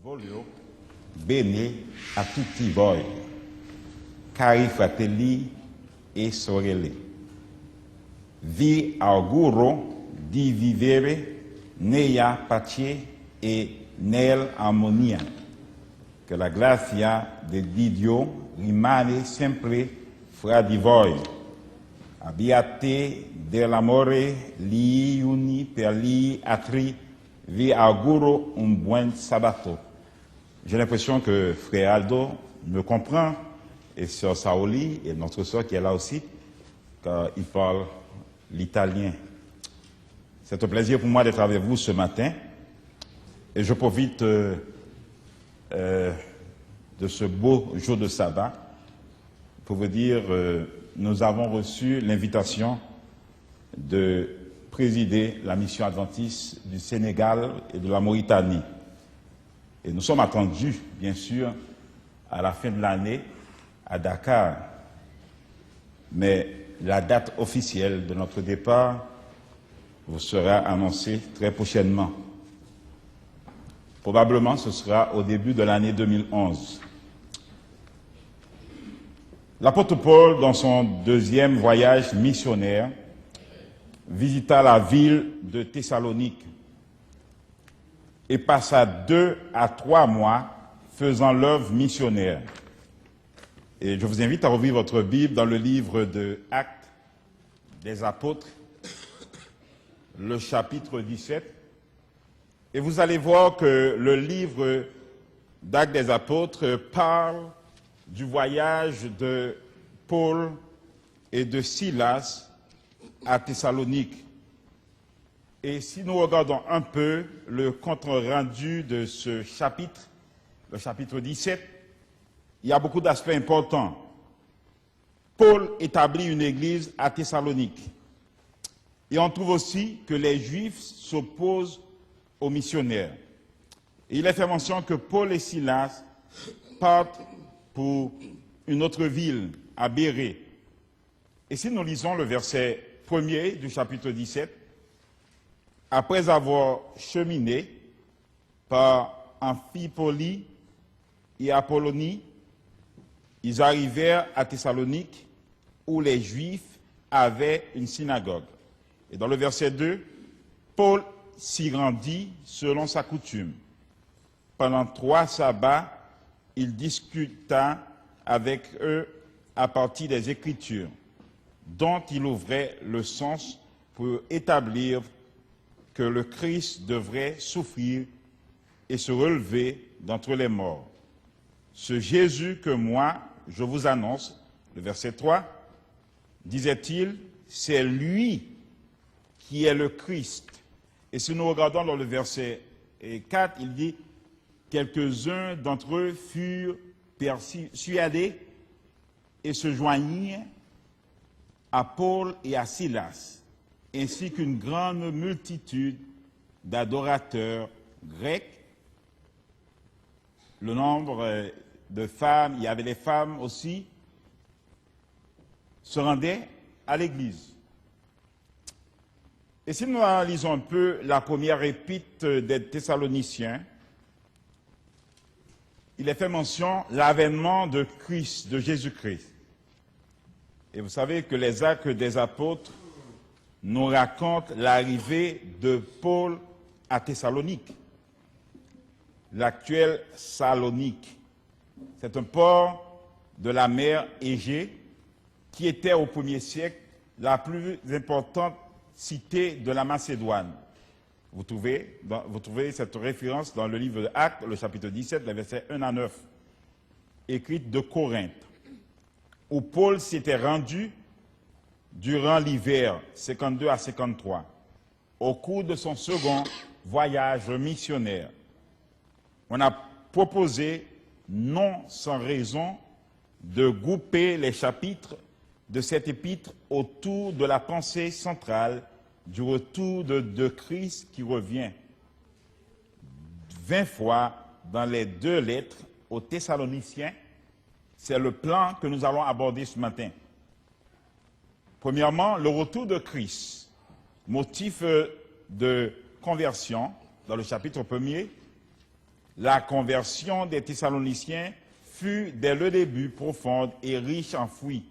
Voglio bene a tutti voi, cari fratelli e sorelle. Vi auguro di vivere nella pace e nell'armonia. Che la grazia di Dio rimane sempre fra di voi. Abbiate dell'amore gli uni per gli altri. Vi auguro un buon sabato. J'ai l'impression que Frère Aldo me comprend, et Sœur Saoli, et notre sœur qui est là aussi, car il parle l'italien. C'est un plaisir pour moi d'être avec vous ce matin, et je profite de ce beau jour de sabbat pour vous dire, nous avons reçu l'invitation de présider la mission adventiste du Sénégal et de la Mauritanie. Et nous sommes attendus, bien sûr, à la fin de l'année, à Dakar. Mais la date officielle de notre départ vous sera annoncée très prochainement. Probablement, ce sera au début de l'année 2011. L'apôtre Paul, dans son deuxième voyage missionnaire, visita la ville de Thessalonique et passa 2 à 3 mois faisant l'œuvre missionnaire. Et je vous invite à ouvrir votre Bible dans le livre de Actes des Apôtres, le chapitre 17. Et vous allez voir que le livre d'Actes des Apôtres parle du voyage de Paul et de Silas à Thessalonique. Et si nous regardons un peu le compte-rendu de ce chapitre, le chapitre 17, il y a beaucoup d'aspects importants. Paul établit une église à Thessalonique. Et on trouve aussi que les Juifs s'opposent aux missionnaires. Et il est fait mention que Paul et Silas partent pour une autre ville, à Bérée. Et si nous lisons le verset 1er du chapitre 17, après avoir cheminé par Amphipolis et Apollonie, ils arrivèrent à Thessalonique où les Juifs avaient une synagogue. Et dans le verset 2, Paul s'y rendit selon sa coutume. Pendant 3 sabbats, il discuta avec eux à partir des Écritures, dont il ouvrait le sens pour établir que le Christ devrait souffrir et se relever d'entre les morts. Ce Jésus que moi, je vous annonce, le verset 3, disait-il, c'est lui qui est le Christ. Et si nous regardons dans le verset 4, il dit, quelques-uns d'entre eux furent persuadés et se joignirent à Paul et à Silas, ainsi qu'une grande multitude d'adorateurs grecs. Le nombre de femmes, il y avait les femmes aussi, se rendaient à l'église. Et si nous analysons un peu la première épître des Thessaloniciens, il est fait mention de l'avènement de Christ, de Jésus-Christ. Et vous savez que les Actes des Apôtres nous racontent l'arrivée de Paul à Thessalonique, l'actuelle Salonique. C'est un port de la mer Égée qui était au 1er siècle la plus importante cité de la Macédoine. Vous trouvez cette référence dans le livre d'Actes, le chapitre 17, les versets 1 à 9, écrite de Corinthe, où Paul s'était rendu durant l'hiver 52 à 53, au cours de son second voyage missionnaire. On a proposé, non sans raison, de grouper les chapitres de cette épître autour de la pensée centrale du retour de Christ qui revient 20 fois dans les 2 lettres aux Thessaloniciens. C'est le plan que nous allons aborder ce matin. Premièrement, le retour de Christ, motif de conversion dans le chapitre 1er, La conversion des Thessaloniciens fut dès le début profonde et riche en fruits,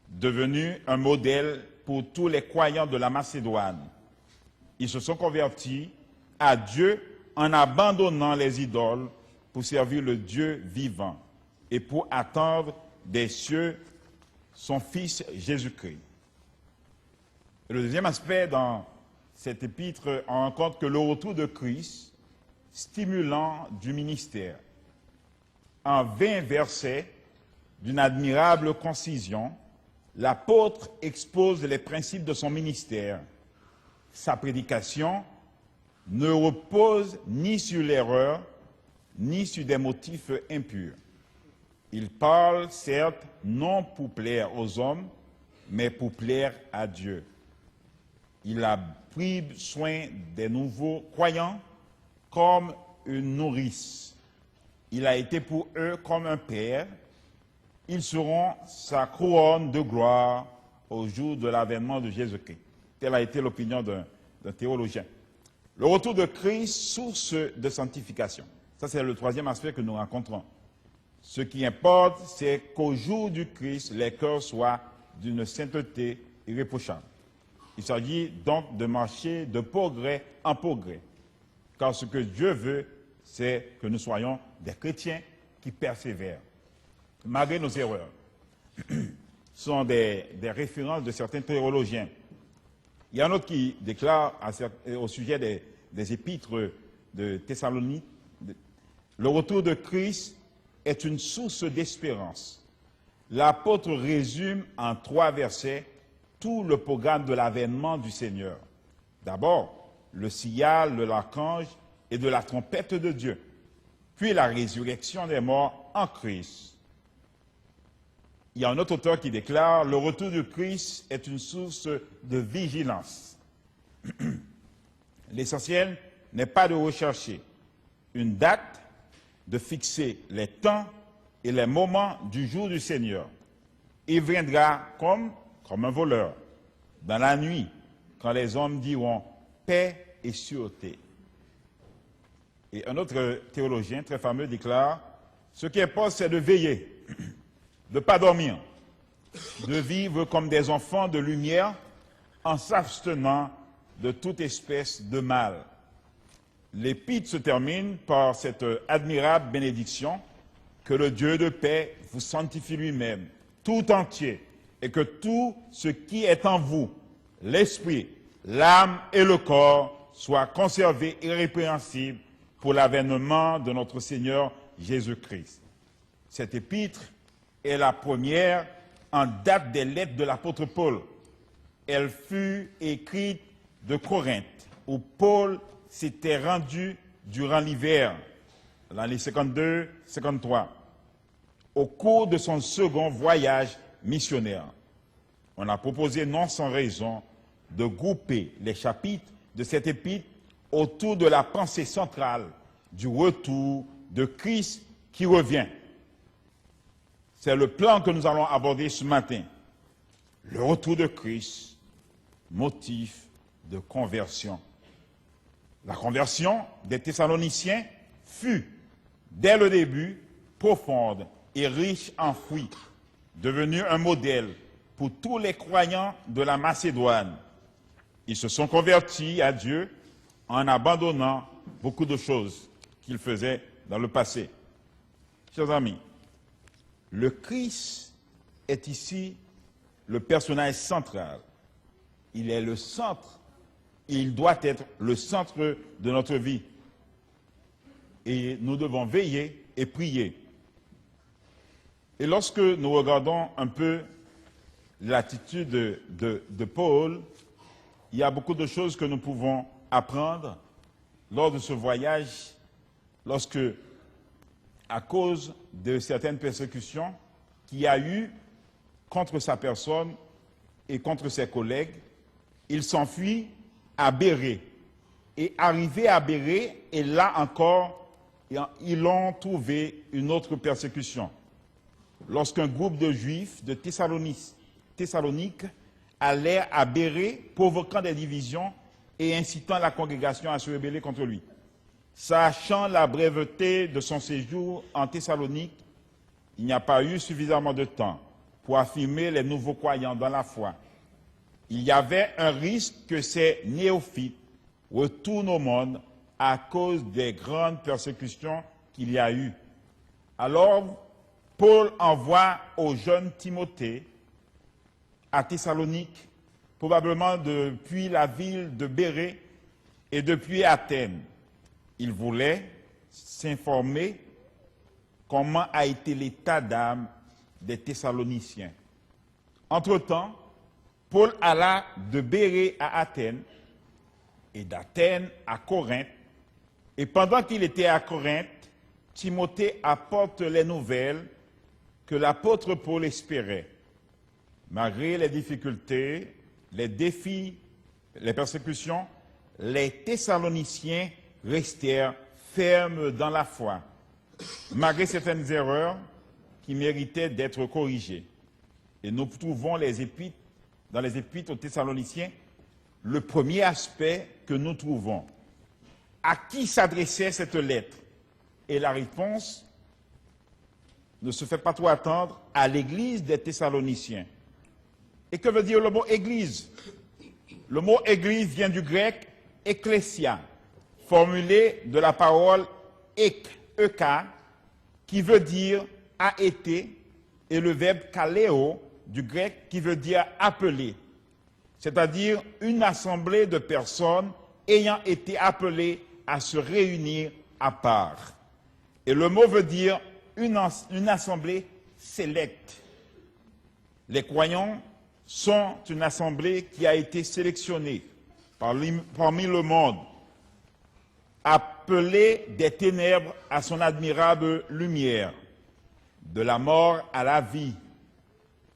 devenue un modèle pour tous les croyants de la Macédoine. Ils se sont convertis à Dieu en abandonnant les idoles pour servir le Dieu vivant et pour attendre des cieux son Fils Jésus-Christ. Le deuxième aspect dans cet épître, on rencontre que le retour de Christ, stimulant du ministère. En 20 versets d'une admirable concision, l'apôtre expose les principes de son ministère. Sa prédication ne repose ni sur l'erreur, ni sur des motifs impurs. Il parle, certes, non pour plaire aux hommes, mais pour plaire à Dieu. Il a pris soin des nouveaux croyants comme une nourrice. Il a été pour eux comme un père. Ils seront sa couronne de gloire au jour de l'avènement de Jésus-Christ. Telle a été l'opinion d'un théologien. Le retour de Christ, source de sanctification. Ça, c'est le troisième aspect que nous rencontrons. Ce qui importe, c'est qu'au jour du Christ, les cœurs soient d'une sainteté irréprochable. Il s'agit donc de marcher de progrès en progrès. Car ce que Dieu veut, c'est que nous soyons des chrétiens qui persévèrent, malgré nos erreurs. Ce sont des références de certains théologiens. Il y a un autre qui déclare au sujet des épîtres de Thessalonique, le retour de Christ est une source d'espérance. L'apôtre résume en 3 versets tout le programme de l'avènement du Seigneur. D'abord, le signal de l'archange et de la trompette de Dieu, puis la résurrection des morts en Christ. Il y a un autre auteur qui déclare « Le retour de Christ est une source de vigilance. » L'essentiel n'est pas de rechercher une date, de fixer les temps et les moments du jour du Seigneur. Il viendra comme un voleur, dans la nuit, quand les hommes diront « paix et sûreté ». Et un autre théologien très fameux déclare « Ce qui importe, c'est de veiller, de ne pas dormir, de vivre comme des enfants de lumière en s'abstenant de toute espèce de mal. » L'épître se termine par cette admirable bénédiction « Que le Dieu de paix vous sanctifie lui-même, tout entier, et que tout ce qui est en vous, l'esprit, l'âme et le corps, soit conservé irrépréhensible pour l'avènement de notre Seigneur Jésus-Christ. » Cette épître est la première en date des lettres de l'apôtre Paul. Elle fut écrite de Corinthe, où Paul s'était rendu durant l'hiver, l'année 52-53, au cours de son second voyage missionnaire. On a proposé non sans raison de grouper les chapitres de cette épître autour de la pensée centrale du retour de Christ qui revient. C'est le plan que nous allons aborder ce matin. Le retour de Christ, motif de conversion. La conversion des Thessaloniciens fut, dès le début, profonde et riche en fruits, devenue un modèle pour tous les croyants de la Macédoine. Ils se sont convertis à Dieu en abandonnant beaucoup de choses qu'ils faisaient dans le passé. Chers amis, le Christ est ici le personnage central. Il est le centre. Il doit être le centre de notre vie. Et nous devons veiller et prier. Et lorsque nous regardons un peu l'attitude de Paul, il y a beaucoup de choses que nous pouvons apprendre lors de ce voyage, lorsque, à cause de certaines persécutions qu'il y a eu contre sa personne et contre ses collègues, il s'enfuit à Bérée. Et arrivé à Bérée, et là encore, ils ont trouvé une autre persécution. Lorsqu'un groupe de Juifs de Thessalonique allait à Bérée, provoquant des divisions et incitant la congrégation à se rebeller contre lui. Sachant la brièveté de son séjour en Thessalonique, il n'y a pas eu suffisamment de temps pour affirmer les nouveaux croyants dans la foi. Il y avait un risque que ces néophytes retournent au monde à cause des grandes persécutions qu'il y a eu. Alors, Paul envoie au jeune Timothée à Thessalonique, probablement depuis la ville de Bérée et depuis Athènes. Il voulait s'informer comment a été l'état d'âme des Thessaloniciens. Entre-temps, Paul alla de Bérée à Athènes et d'Athènes à Corinthe. Et pendant qu'il était à Corinthe, Timothée apporte les nouvelles que l'apôtre Paul espérait. Malgré les difficultés, les défis, les persécutions, les Thessaloniciens restèrent fermes dans la foi, malgré certaines erreurs qui méritaient d'être corrigées. Et nous trouvons dans les épîtres aux Thessaloniciens le premier aspect que nous trouvons. À qui s'adressait cette lettre? Et la réponse ne se fait pas trop attendre, à l'église des Thessaloniciens. Et que veut dire le mot église? Le mot église vient du grec ecclésia, formulé de la parole eka, qui veut dire a été, et le verbe kaleo du grec qui veut dire appeler, c'est-à-dire une assemblée de personnes ayant été appelées à se réunir à part. Et le mot veut dire une assemblée sélecte. Les croyants sont une assemblée qui a été sélectionnée parmi le monde, appelée des ténèbres à son admirable lumière, de la mort à la vie,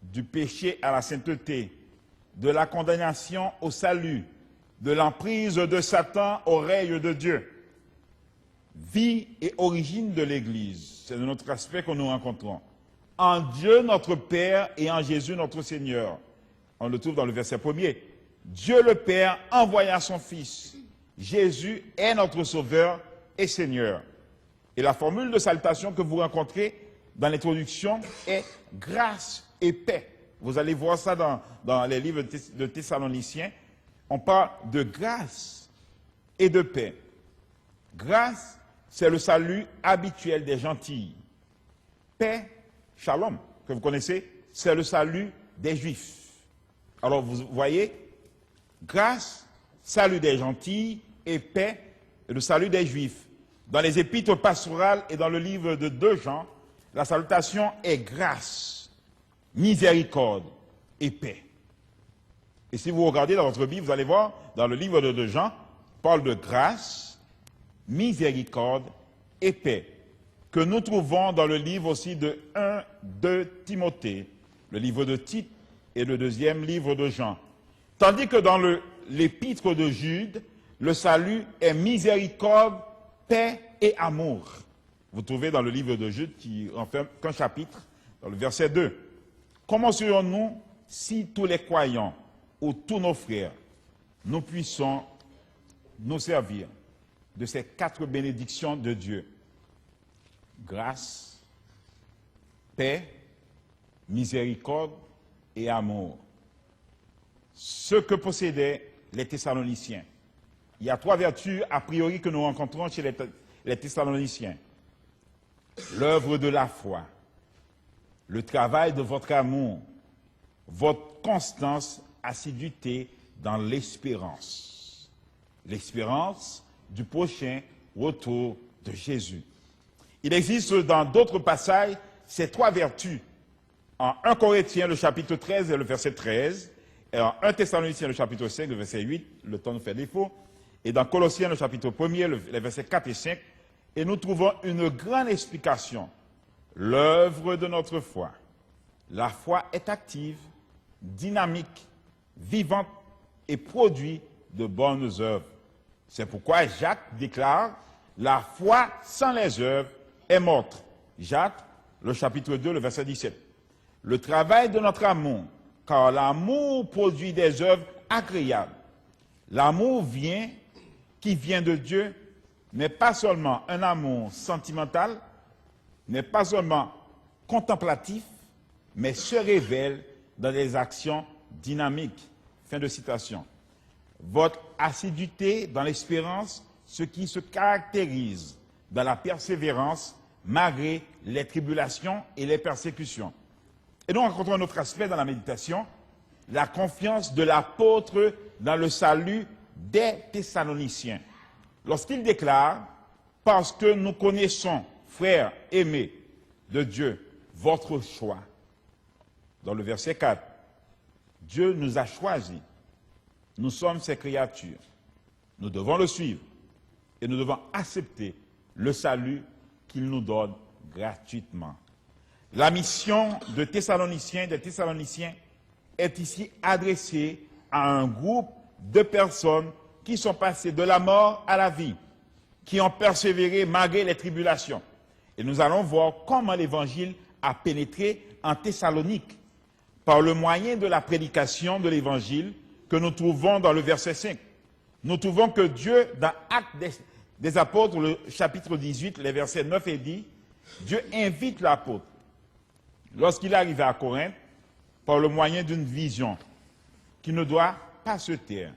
du péché à la sainteté, de la condamnation au salut, de l'emprise de Satan au règne de Dieu. Vie et origine de l'Église, c'est notre aspect que nous rencontrons. En Dieu notre Père et en Jésus notre Seigneur. On le trouve dans le verset 1er. Dieu le Père envoya son Fils. Jésus est notre Sauveur et Seigneur. Et la formule de salutation que vous rencontrez dans l'introduction est grâce et paix. Vous allez voir ça dans les livres de Thessaloniciens. On parle de grâce et de paix. Grâce, c'est le salut habituel des gentils. Paix, shalom, que vous connaissez, c'est le salut des Juifs. Alors vous voyez, grâce, salut des gentils et paix, le salut des Juifs. Dans les épîtres pastorales et dans le livre de 2 Jean, la salutation est grâce, miséricorde et paix. Et si vous regardez dans votre Bible, vous allez voir, dans le livre de 2 Jean, parle de grâce, miséricorde et paix, que nous trouvons dans le livre aussi de 1, 2 Timothée, le livre de Tite et le 2e livre de Jean. Tandis que dans l'épître de Jude, le salut est miséricorde, paix et amour. Vous trouvez dans le livre de Jude qui renferme qu'un chapitre, dans le verset 2. Comment serions-nous si tous les croyants ou tous nos frères, nous puissions nous servir de ces 4 bénédictions de Dieu? Grâce, paix, miséricorde et amour. Ce que possédaient les Thessaloniciens. Il y a 3 vertus a priori que nous rencontrons chez les Thessaloniciens. L'œuvre de la foi, le travail de votre amour, votre constance, assiduité dans l'espérance. L'espérance du prochain retour de Jésus. Il existe dans d'autres passages ces 3 vertus. En 1 Corinthiens, le chapitre 13 et le verset 13, et en 1 Thessaloniciens, le chapitre 5, le verset 8, le temps nous fait défaut, et dans Colossiens, le chapitre 1er, les versets 4 et 5, et nous trouvons une grande explication. L'œuvre de notre foi. La foi est active, dynamique, vivante et produit de bonnes œuvres. C'est pourquoi Jacques déclare « La foi sans les œuvres est morte ». Jacques, le chapitre 2, le verset 17. Le travail de notre amour, car l'amour produit des œuvres agréables. L'amour qui vient de Dieu, n'est pas seulement un amour sentimental, n'est pas seulement contemplatif, mais se révèle dans des actions dynamiques. Fin de citation. Votre assiduité dans l'espérance, ce qui se caractérise dans la persévérance malgré les tribulations et les persécutions. Et nous rencontrons un autre aspect dans la méditation, la confiance de l'apôtre dans le salut des Thessaloniciens. Lorsqu'il déclare, parce que nous connaissons, frères aimés de Dieu, votre choix. Dans le verset 4, Dieu nous a choisis. Nous sommes ses créatures. Nous devons le suivre et nous devons accepter le salut qu'il nous donne gratuitement. La mission des Thessaloniciens est ici adressée à un groupe de personnes qui sont passées de la mort à la vie, qui ont persévéré malgré les tribulations. Et nous allons voir comment l'évangile a pénétré en Thessalonique par le moyen de la prédication de l'évangile que nous trouvons dans le verset 5. Nous trouvons que Dieu, dans Actes des Apôtres, le chapitre 18, les versets 9 et 10, Dieu invite l'apôtre, lorsqu'il arrive à Corinthe, par le moyen d'une vision, qui ne doit pas se taire,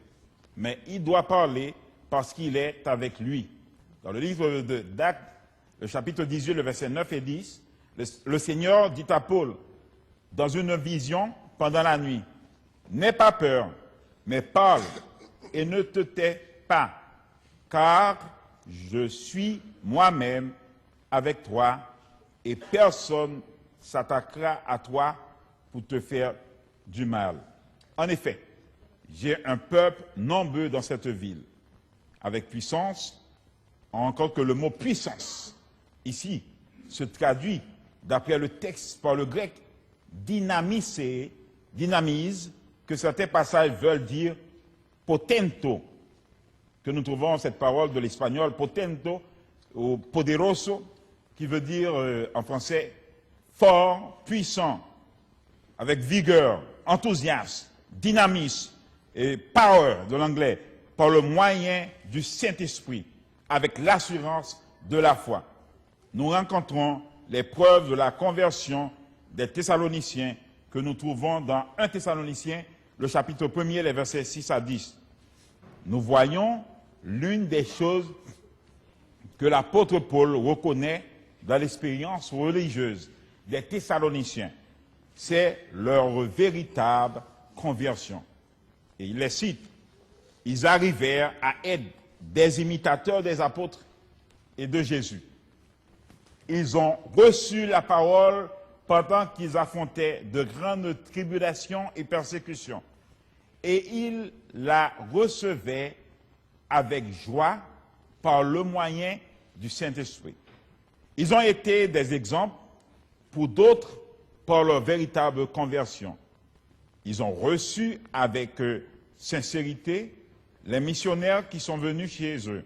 mais il doit parler parce qu'il est avec lui. Dans le livre d'Actes, le chapitre 18, le verset 9 et 10, le Seigneur dit à Paul, dans une vision pendant la nuit, « N'aie pas peur, mais parle et ne te tais pas, car je suis moi-même avec toi et personne s'attaquera à toi pour te faire du mal. En effet, j'ai un peuple nombreux dans cette ville, avec puissance, encore que le mot puissance, ici, se traduit, d'après le texte par le grec, dynamise, que certains passages veulent dire potento, que nous trouvons cette parole de l'espagnol potento ou poderoso, qui veut dire en français fort, puissant, avec vigueur, enthousiasme, dynamisme et power de l'anglais, par le moyen du Saint-Esprit, avec l'assurance de la foi. Nous rencontrons les preuves de la conversion des Thessaloniciens que nous trouvons dans 1 Thessaloniciens, le chapitre 1er, les versets 6 à 10. Nous voyons l'une des choses que l'apôtre Paul reconnaît dans l'expérience religieuse des Thessaloniciens. C'est leur véritable conversion. Et il les cite. Ils arrivèrent à être des imitateurs des apôtres et de Jésus. Ils ont reçu la parole pendant qu'ils affrontaient de grandes tribulations et persécutions. Et ils la recevaient avec joie par le moyen du Saint-Esprit. Ils ont été des exemples pour d'autres par leur véritable conversion. Ils ont reçu avec sincérité les missionnaires qui sont venus chez eux.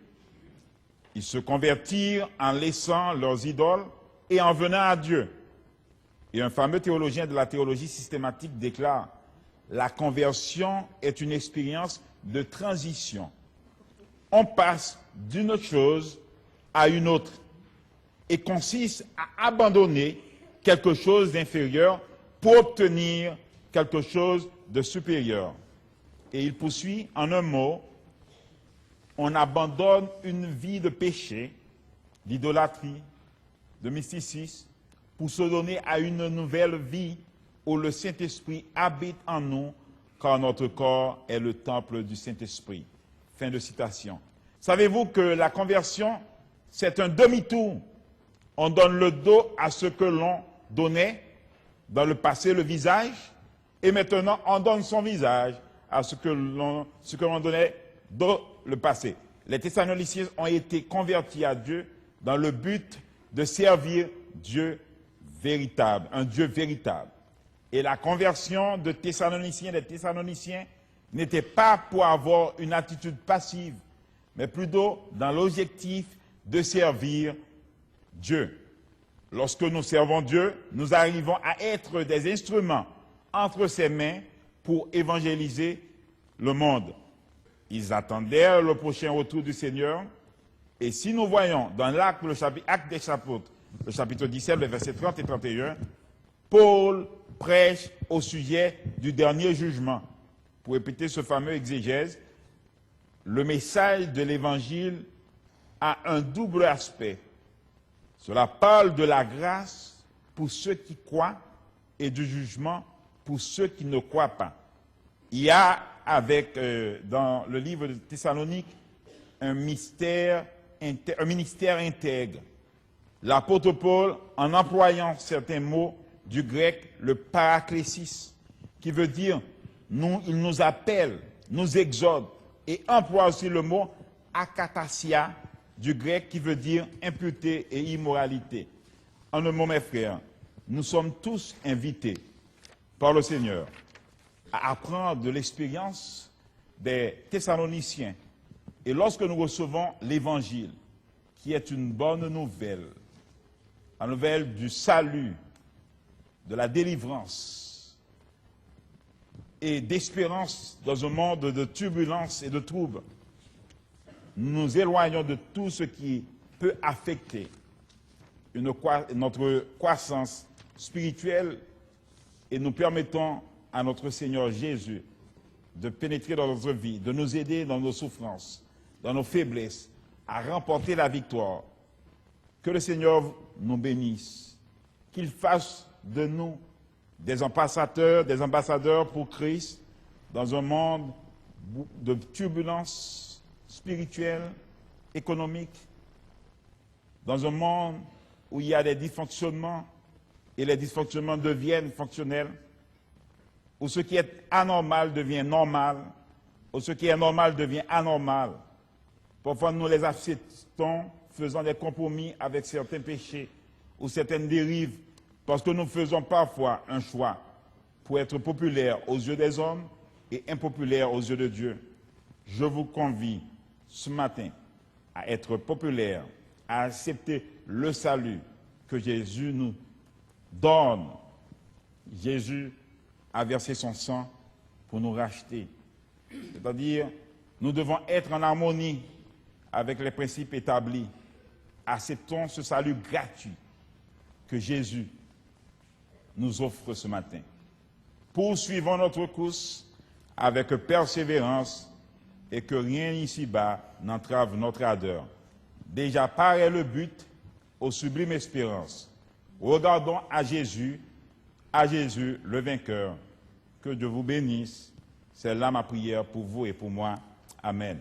Ils se convertirent en laissant leurs idoles et en venant à Dieu. Et un fameux théologien de la théologie systématique déclare « La conversion est une expérience de transition. On passe d'une chose à une autre et consiste à abandonner quelque chose d'inférieur pour obtenir quelque chose de supérieur. » Et il poursuit en un mot, on abandonne une vie de péché, d'idolâtrie, de mysticisme, pour se donner à une nouvelle vie où le Saint-Esprit habite en nous, car notre corps est le temple du Saint-Esprit. Fin de citation. Savez-vous que la conversion, c'est un demi-tour. On donne le dos à ce que l'on donnait dans le passé, le visage, et maintenant on donne son visage à ce que l'on donnait dans le passé. Les Thessaloniciens ont été convertis à Dieu dans le but de servir Dieu véritable, un Dieu véritable. Et la conversion des Thessaloniciens n'était pas pour avoir une attitude passive, mais plutôt dans l'objectif de servir Dieu. Lorsque nous servons Dieu, nous arrivons à être des instruments entre ses mains pour évangéliser le monde. Ils attendaient le prochain retour du Seigneur Et si nous voyons dans l'acte des Apôtres, le chapitre 17, le verset 30 et 31, Paul prêche au sujet du dernier jugement. Pour répéter ce fameux exégèse, le message de l'Évangile a un double aspect. Cela parle de la grâce pour ceux qui croient et du jugement pour ceux qui ne croient pas. Il y a dans le livre de Thessalonique un ministère intègre. L'apôtre Paul, en employant certains mots du grec, le paraklésis, qui veut dire il nous appelle, nous exhorte, et emploie aussi le mot akatasia du grec qui veut dire impureté et immoralité. En un mot, mes frères, nous sommes tous invités par le Seigneur à apprendre de l'expérience des Thessaloniciens. Et lorsque nous recevons l'Évangile, qui est une bonne nouvelle, la nouvelle du salut, de la délivrance et d'espérance dans un monde de turbulences et de troubles, nous nous éloignons de tout ce qui peut affecter notre croissance spirituelle et nous permettons à notre Seigneur Jésus de pénétrer dans notre vie, de nous aider dans nos souffrances, dans nos faiblesses, à remporter la victoire. Que le Seigneur nous bénisse, qu'il fasse de nous des ambassadeurs pour Christ dans un monde de turbulences spirituelles, économiques, dans un monde où il y a des dysfonctionnements et les dysfonctionnements deviennent fonctionnels, où ce qui est anormal devient normal, où ce qui est normal devient anormal. Parfois, nous les acceptons, faisant des compromis avec certains péchés ou certaines dérives, parce que nous faisons parfois un choix pour être populaires aux yeux des hommes et impopulaires aux yeux de Dieu. Je vous convie ce matin à être populaire, à accepter le salut que Jésus nous donne. Jésus a versé son sang pour nous racheter. C'est-à-dire, nous devons être en harmonie avec les principes établis. Acceptons ce salut gratuit que Jésus nous offre ce matin. Poursuivons notre course avec persévérance et que rien ici-bas n'entrave notre ardeur. Déjà paraît le but aux sublimes espérances. Regardons à Jésus le vainqueur. Que Dieu vous bénisse. C'est là ma prière pour vous et pour moi. Amen.